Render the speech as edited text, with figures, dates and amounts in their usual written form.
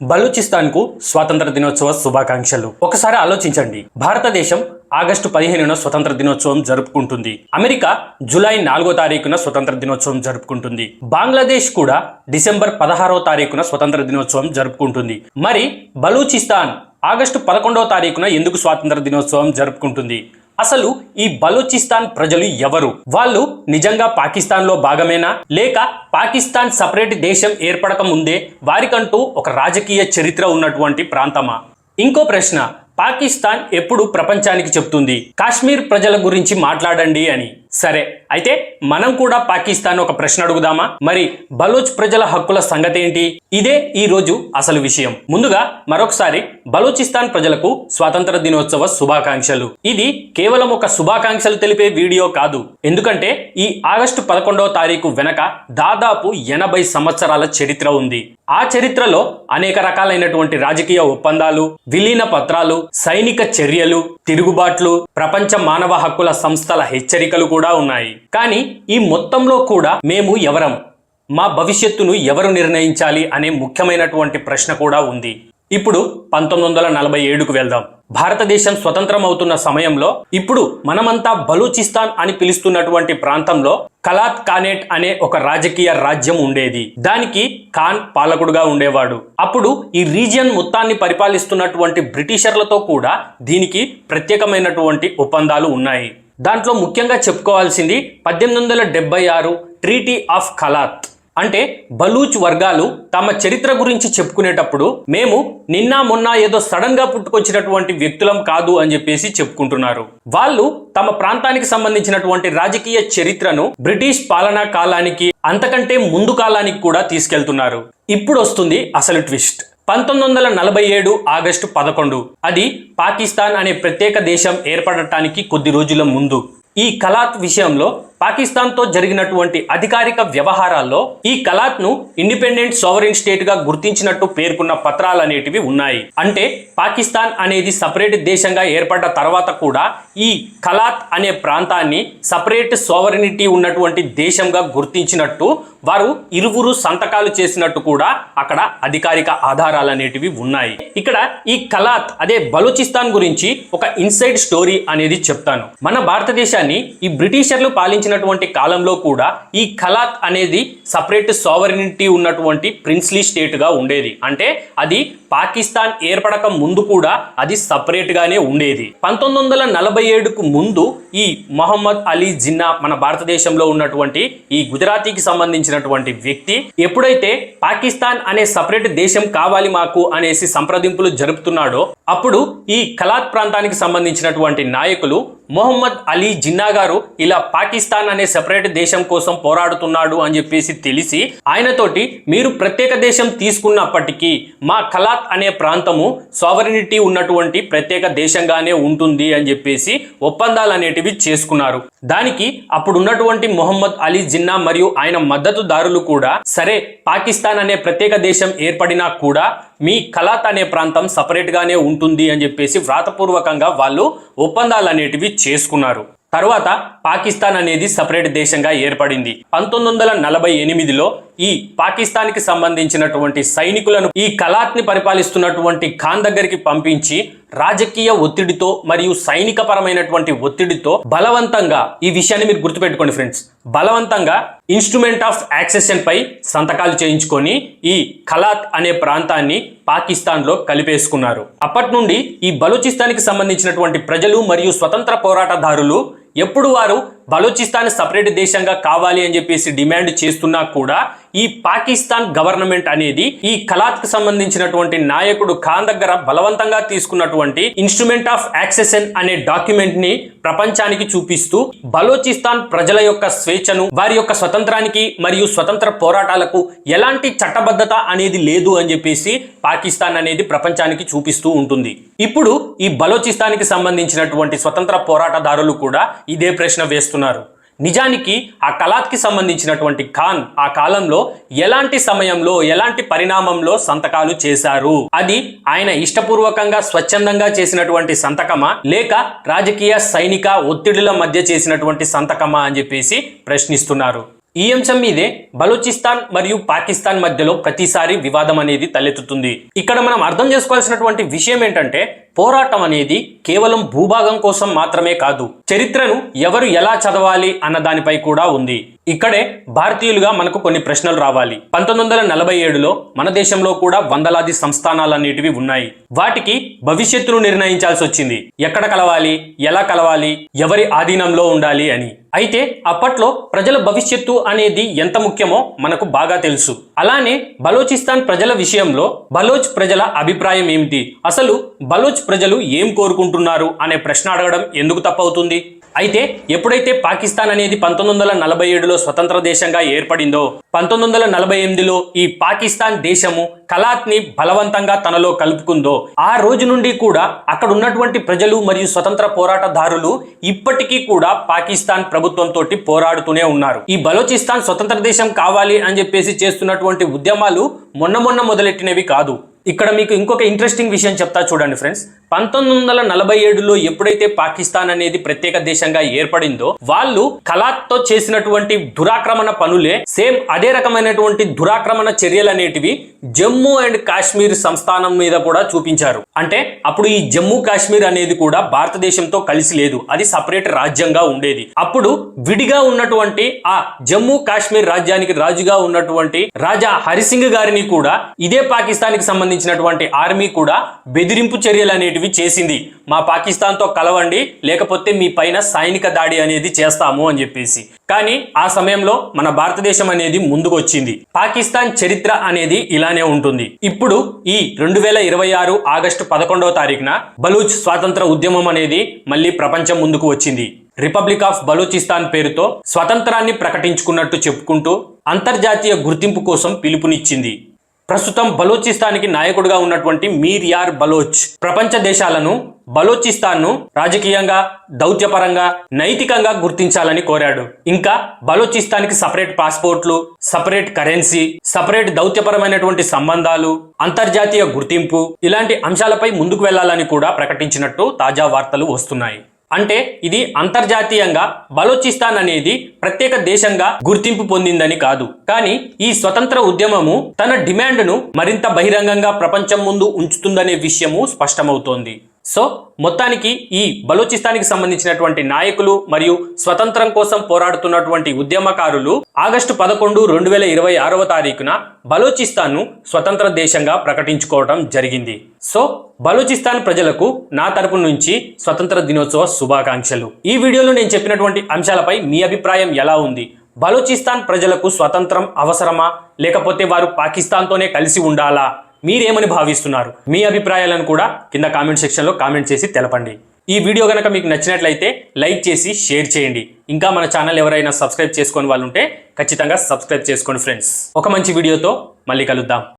బలూచిస్తాన్ కు స్వాతంత్ర దినోత్సవ శుభాకాంక్షలు. ఒకసారి ఆలోచించండి, భారతదేశం ఆగస్టు 15న స్వతంత్ర దినోత్సవం జరుపుకుంటుంది. అమెరికా జూలై 4వ తారీఖున స్వతంత్ర దినోత్సవం జరుపుకుంటుంది. బంగ్లాదేశ్ కూడా డిసెంబర్ 16వ తారీఖున స్వతంత్ర దినోత్సవం జరుపుకుంటుంది. మరి బలూచిస్తాన్ ఆగస్టు 11వ తారీఖున ఎందుకు స్వాతంత్ర దినోత్సవం జరుపుకుంటుంది? అసలు ఈ బలూచిస్తాన్ ప్రజలు ఎవరు? వాళ్ళు నిజంగా పాకిస్తాన్ లో భాగమేనా, లేక పాకిస్తాన్ సపరేట్ దేశం ఏర్పడక ముందే వారికంటూ ఒక రాజకీయ చరిత్ర ఉన్నటువంటి ప్రాంతమా? ఇంకో ప్రశ్న, పాకిస్తాన్ ఎప్పుడు ప్రపంచానికి చెప్తుంది కాశ్మీర్ ప్రజల గురించి మాట్లాడండి అని. సరే, అయితే మనం కూడా పాకిస్తాన్ ఒక ప్రశ్న అడుగుదామా? మరి బలూచ్ ప్రజల హక్కుల సంగతి ఏంటి? ఇదే ఈ రోజు అసలు విషయం. ముందుగా మరొకసారి బలూచిస్తాన్ ప్రజలకు స్వాతంత్ర దినోత్సవ శుభాకాంక్షలు. ఇది కేవలం ఒక శుభాకాంక్షలు తెలిపే వీడియో కాదు, ఎందుకంటే ఈ ఆగస్టు 11వ తారీఖు వెనక దాదాపు 80 సంవత్సరాల చరిత్ర ఉంది. ఆ చరిత్రలో అనేక రకాలైనటువంటి రాజకీయ ఒప్పందాలు, విలీన పత్రాలు, సైనిక చర్యలు, తిరుగుబాట్లు, ప్రపంచ మానవ హక్కుల సంస్థల హెచ్చరికలు కూడా ఉన్నాయి. కానీ ఈ మొత్తంలో కూడా మేము ఎవరం, మా భవిష్యత్తును ఎవరు నిర్ణయించాలి అనే ముఖ్యమైనటువంటి ప్రశ్న కూడా ఉంది. ఇప్పుడు 1947కు వెళ్దాం. భారతదేశం స్వతంత్రం అవుతున్న సమయంలో ఇప్పుడు మనమంతా బలూచిస్తాన్ అని పిలుస్తున్నటువంటి ప్రాంతంలో కలాత్ ఖానేట్ అనే ఒక రాజకీయ రాజ్యం ఉండేది. దానికి ఖాన్ పాలకుడుగా ఉండేవాడు. అప్పుడు ఈ రీజియన్ మొత్తాన్ని పరిపాలిస్తున్నటువంటి బ్రిటిషర్లతో కూడా దీనికి ప్రత్యేకమైనటువంటి ఒప్పందాలు ఉన్నాయి. దాంట్లో ముఖ్యంగా చెప్పుకోవాల్సింది 1876 ట్రీటీ ఆఫ్ కలాత్. అంటే బలూచ్ వర్గాలు తమ చరిత్ర గురించి చెప్పుకునేటప్పుడు మేము నిన్న మొన్న ఏదో సడన్ గా పుట్టుకొచ్చినటువంటి వ్యక్తులం కాదు అని చెప్పేసి చెప్పుకుంటున్నారు. వాళ్ళు తమ ప్రాంతానికి సంబంధించినటువంటి రాజకీయ చరిత్రను బ్రిటిష్ పాలనా కాలానికి, అంతకంటే ముందు కాలానికి కూడా తీసుకెళ్తున్నారు. ఇప్పుడు వస్తుంది అసలు ట్విస్ట్. 1947 ఆగస్టు 11, అది పాకిస్తాన్ అనే ప్రత్యేక దేశం ఏర్పడటానికి కొద్ది రోజుల ముందు. ఈ కలాత్ విషయంలో పాకిస్తాన్తో జరిగినటువంటి అధికారిక వ్యవహారాల్లో ఈ కలాత్ను ఇండిపెండెంట్ సోవరెన్ స్టేట్ గా గుర్తించినట్టు పేర్కొన్న పత్రాలు అనేటివి ఉన్నాయి. అంటే పాకిస్తాన్ అనేది సపరేట్ దేశంగా ఏర్పడ్డ తర్వాత కూడా ఈ కలాత్ అనే ప్రాంతాన్ని సపరేట్ సోవరెనిటీ ఉన్నటువంటి దేశంగా గుర్తించినట్టు వారు ఇరువురు సంతకాలు చేసినట్టు కూడా అక్కడ అధికారిక ఆధారాలు అనేటివి ఉన్నాయి. ఇక్కడ ఈ కలాత్ అదే బలూచిస్తాన్ గురించి ఒక ఇన్సైడ్ స్టోరీ అనేది చెప్తాను. మన భారతదేశాన్ని ఈ బ్రిటిషర్లు పాలించినటువంటి కాలంలో కూడా ఈ కలాత్ అనేది సపరేట్ సోవరెనిటీ ఉన్నటువంటి ప్రిన్స్లీ స్టేట్ గా ఉండేది. అంటే అది పాకిస్తాన్ ఏర్పడక ముందు కూడా అది సపరేట్ గానే ఉండేది. 1947కు ముందు ఈ మొహమ్మద్ అలీ జిన్నా మన భారతదేశంలో ఉన్నటువంటి ఈ గుజరాతీకి సంబంధించినటువంటి వ్యక్తి ఎప్పుడైతే పాకిస్తాన్ అనే సపరేట్ దేశం కావాలి మాకు అనేసి సంప్రదింపులు జరుపుతున్నాడో అప్పుడు ఈ కలాత్ ప్రాంతానికి సంబంధించినటువంటి నాయకులు మొహమ్మద్ అలీ జిన్నా గారు ఇలా పాకిస్తాన్ అనే సెపరేట్ దేశం కోసం పోరాడుతున్నాడు అని చెప్పేసి తెలిసి ఆయనతోటి మీరు ప్రత్యేక దేశం తీసుకున్నప్పటికీ మా కలాత్ అనే ప్రాంతము సావరెనిటీ ఉన్నటువంటి ప్రత్యేక దేశంగానే ఉంటుంది అని చెప్పేసి ఒప్పందాలు అనేటివి చేసుకున్నారు. దానికి అప్పుడు ఉన్నటువంటి మొహమ్మద్ అలీ జిన్నా మరియు ఆయన మద్దతుదారులు కూడా సరే పాకిస్తాన్ అనే ప్రత్యేక దేశం ఏర్పడినా కూడా మీ కలాత్ అనే ప్రాంతం సపరేట్ గానే ఉంటుంది అని చెప్పేసి వ్రాతపూర్వకంగా వాళ్ళు ఒప్పందాలు అనేటివి చేసుకున్నారు. తర్వాత పాకిస్తాన్ అనేది సపరేట్ దేశంగా ఏర్పడింది. 1948లో ఈ పాకిస్తాన్ కి సంబంధించినటువంటి సైనికులను ఈ కలాత్ ని పరిపాలిస్తున్నటువంటి ఖాన్ దగ్గరికి పంపించి రాజకీయ ఒత్తిడితో మరియు సైనిక పరమైనటువంటి ఒత్తిడితో బలవంతంగా, ఈ విషయాన్ని మీరు గుర్తుపెట్టుకోండి ఫ్రెండ్స్, బలవంతంగా ఇన్స్ట్రుమెంట్ ఆఫ్ యాక్సెషన్ పై సంతకాలు చేయించుకొని ఈ కలాత్ అనే ప్రాంతాన్ని పాకిస్తాన్ లో కలిపేసుకున్నారు. అప్పటి నుండి ఈ బలూచిస్తాన్ కి సంబంధించినటువంటి ప్రజలు మరియు స్వతంత్ర పోరాటదారులు ఎప్పుడు వారు బలూచిస్తాన్ సపరేట్ దేశంగా కావాలి అని చెప్పేసి డిమాండ్ చేస్తున్నా కూడా ఈ పాకిస్తాన్ గవర్నమెంట్ అనేది ఈ కలాత్ కు సంబంధించినటువంటి నాయకుడు ఖాన్ దగ్గర బలవంతంగా తీసుకున్నటువంటి ఇన్స్ట్రుమెంట్ ఆఫ్ యాక్సెషన్ అనే డాక్యుమెంట్ ని ప్రపంచానికి చూపిస్తూ బలూచిస్తాన్ ప్రజల యొక్క స్వేచ్ఛను, వారి యొక్క స్వతంత్రానికి మరియు స్వతంత్ర పోరాటాలకు ఎలాంటి చట్టబద్ధత అనేది లేదు అని చెప్పేసి పాకిస్తాన్ అనేది ప్రపంచానికి చూపిస్తూ ఉంటుంది. ఇప్పుడు ఈ బలూచిస్తాన్కి సంబంధించినటువంటి స్వతంత్ర పోరాటదారులు కూడా ఇదే ప్రశ్న వేస్తున్నారు. నిజానికి ఆ కలాత్ కి సంబంధించినటువంటి ఖాన్ ఆ కాలంలో ఎలాంటి సమయంలో, ఎలాంటి పరిణామంలో సంతకాలు చేశారు? అది ఆయన ఇష్టపూర్వకంగా స్వచ్ఛందంగా చేసినటువంటి సంతకమా, లేక రాజకీయ సైనిక ఒత్తిడుల మధ్య చేసినటువంటి సంతకమా అని చెప్పేసి ప్రశ్నిస్తున్నారు. ఈ అంశం మీదే బలూచిస్తాన్ మరియు పాకిస్తాన్ మధ్యలో ప్రతిసారి వివాదం అనేది తలెత్తుతుంది. ఇక్కడ మనం అర్థం చేసుకోవాల్సినటువంటి విషయం ఏంటంటే పోరాటం అనేది కేవలం భూభాగం కోసం మాత్రమే కాదు, చరిత్రను ఎవరు ఎలా చదవాలి అన్న దానిపై కూడా ఉంది. ఇక్కడే భారతీయులుగా మనకు కొన్ని ప్రశ్నలు రావాలి. 1947లో మన దేశంలో కూడా వందలాది సంస్థానాలన్నిటివి ఉన్నాయి. వాటికి భవిష్యత్తును నిర్ణయించాల్సి వచ్చింది. ఎక్కడ కలవాలి, ఎలా కలవాలి, ఎవరి ఆధీనంలో ఉండాలి అని. అయితే అప్పట్లో ప్రజల భవిష్యత్తు అనేది ఎంత ముఖ్యమో మనకు బాగా తెలుసు. అలానే బలోచిస్తాన్ ప్రజల విషయంలో బలోచ్ ప్రజల అభిప్రాయం ఏమిటి, అసలు బలోచ్ ప్రజలు ఏం కోరుకుంటున్నారు అనే ప్రశ్న అడగడం ఎందుకు తప్పవుతుంది? అయితే ఎప్పుడైతే పాకిస్తాన్ అనేది 1947లో స్వతంత్ర దేశంగా ఏర్పడిందో 1948లో ఈ పాకిస్తాన్ దేశము కలాత్ని బలవంతంగా తనలో కలుపుకుందో ఆ రోజు నుండి కూడా అక్కడ ఉన్నటువంటి ప్రజలు మరియు స్వతంత్ర పోరాటదారులు ఇప్పటికీ కూడా పాకిస్తాన్ ప్రభుత్వంతో పోరాడుతూనే ఉన్నారు. ఈ బలోచిస్తాన్ స్వతంత్ర దేశం కావాలి అని చెప్పేసి చేస్తున్నటువంటి ఉద్యమాలు మొన్న మొదలెట్టినవి కాదు. ఇక్కడ మీకు ఇంకొక ఇంట్రెస్టింగ్ విషయం చెప్తా చూడండి ఫ్రెండ్స్. 1947లో ఎప్పుడైతే పాకిస్తాన్ అనేది ప్రత్యేక దేశంగా ఏర్పడిందో వాళ్ళు కలాత్తో చేసినటువంటి దురాక్రమణ పనులే సేమ్ అదే రకమైనటువంటి దురాక్రమణ చర్యలు అనేటివి జమ్మూ అండ్ కాశ్మీర్ సంస్థానం మీద కూడా చూపించారు. అంటే అప్పుడు ఈ జమ్మూ కాశ్మీర్ అనేది కూడా భారతదేశంతో కలిసి లేదు, అది సపరేట్ రాజ్యంగా ఉండేది. అప్పుడు విడిగా ఉన్నటువంటి ఆ జమ్మూ కాశ్మీర్ రాజ్యానికి రాజుగా ఉన్నటువంటి రాజా హరిసింగ్ గారిని కూడా ఇదే పాకిస్తాన్కి సంబంధించినటువంటి ఆర్మీ కూడా బెదిరింపు చర్యలు అనేటివి చేసింది. మా పాకిస్తాన్తో కలవండి, లేకపోతే మీ పైన సైనిక దాడి అనేది చేస్తాము అని చెప్పేసి. కానీ ఆ సమయంలో మన భారతదేశం అనేది ముందుకు వచ్చింది. పాకిస్తాన్ చరిత్ర అనేది ఇలానే ఉంటుంది. ఇప్పుడు ఈ 2026 ఆగస్టు 11వ తారీఖున బలూచ్ స్వాతంత్ర ఉద్యమం అనేది మళ్ళీ ప్రపంచం ముందుకు వచ్చింది. రిపబ్లిక్ ఆఫ్ బలూచిస్తాన్ పేరుతో స్వతంత్రాన్ని ప్రకటించుకున్నట్టు చెప్పుకుంటూ అంతర్జాతీయ గుర్తింపు కోసం పిలుపునిచ్చింది. ప్రస్తుతం బలూచిస్తాన్కి నాయకుడిగా ఉన్నటువంటి మీర్ యార్ బలోచ్ ప్రపంచ దేశాలను బలూచిస్తాన్ను రాజకీయంగా, దౌత్యపరంగా, నైతికంగా గుర్తించాలని కోరాడు. ఇంకా బలూచిస్తాన్కి సపరేట్ పాస్పోర్ట్లు, సపరేట్ కరెన్సీ, సపరేట్ దౌత్యపరమైనటువంటి సంబంధాలు, అంతర్జాతీయ గుర్తింపు ఇలాంటి అంశాలపై ముందుకు వెళ్లాలని కూడా ప్రకటించినట్టు తాజా వార్తలు వస్తున్నాయి. అంటే ఇది అంతర్జాతీయంగా బలూచిస్తాన్ అనేది ప్రత్యేక దేశంగా గుర్తింపు పొందిందని కాదు, కానీ ఈ స్వతంత్ర ఉద్యమము తన డిమాండ్ను మరింత బహిరంగంగా ప్రపంచం ముందు ఉంచుతుందనే విషయము స్పష్టమవుతోంది. సో మొత్తానికి ఈ బలూచిస్తాన్కి సంబంధించినటువంటి నాయకులు మరియు స్వతంత్రం కోసం పోరాడుతున్నటువంటి ఉద్యమకారులు ఆగస్టు 11, 2026వ తారీఖున బలూచిస్తాన్ను స్వతంత్ర దేశంగా ప్రకటించుకోవడం జరిగింది. సో బలూచిస్తాన్ ప్రజలకు నా తరపు నుంచి స్వతంత్ర దినోత్సవ శుభాకాంక్షలు. ఈ వీడియోలో నేను చెప్పినటువంటి అంశాలపై మీ అభిప్రాయం ఎలా ఉంది? బలూచిస్తాన్ ప్రజలకు స్వతంత్రం అవసరమా, లేకపోతే వారు పాకిస్తాన్తోనే కలిసి ఉండాలా? మీరేమని భావిస్తున్నారు? మీ అభిప్రాయాలను కూడా కింద కామెంట్ సెక్షన్లో కామెంట్ చేసి తెలపండి. ఈ వీడియో కనుక మీకు నచ్చినట్లయితే లైక్ చేసి షేర్ చేయండి. ఇంకా మన ఛానల్ ఎవరైనా సబ్స్క్రైబ్ చేసుకొని వాళ్ళు ఉంటే ఖచ్చితంగా సబ్స్క్రైబ్ చేసుకోండి ఫ్రెండ్స్. ఒక మంచి వీడియోతో మళ్ళీ కలుద్దాం.